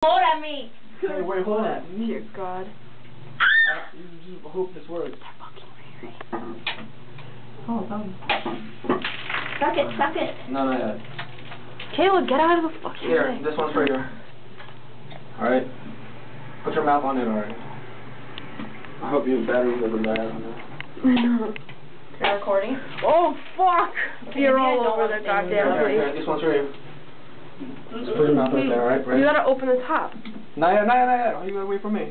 Hold at me. Hey, wait, hold on. Dear God. I hope this works. Oh, Suck it, suck it. No, not yet. Kayla, get out of the fucking Here, way. this one's for you. Alright? Put your mouth on it already. I hope your battery doesn't die on it. I know. You're recording? Oh, fuck! Okay, You're maybe I all don't over want the to goddamn Here, place. here, this one's for you. Just put your mouth right there, alright? You gotta open the top. Not yet, not yet, not yet. You gotta wait for me.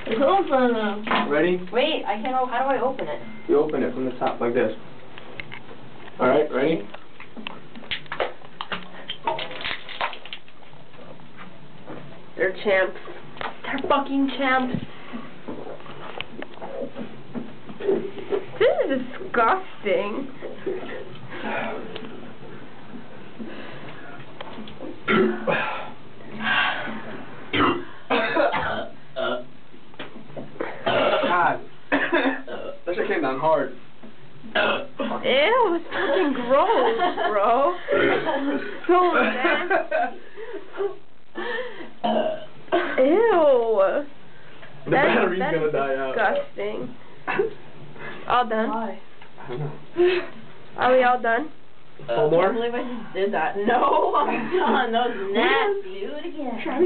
It's open. Ready? Wait, I can't. How do I open it? You open it from the top, like this. Alright, ready? They're champs. They're fucking champs. This is disgusting. God. That shit came down hard. Ew, it's fucking gross, bro. So nasty. Ew. The battery's that gonna is die out. disgusting. All done? Why? I don't know. Are we all done? One more? I can't believe I just did that. No, I'm done. That was nasty. Do it again. Try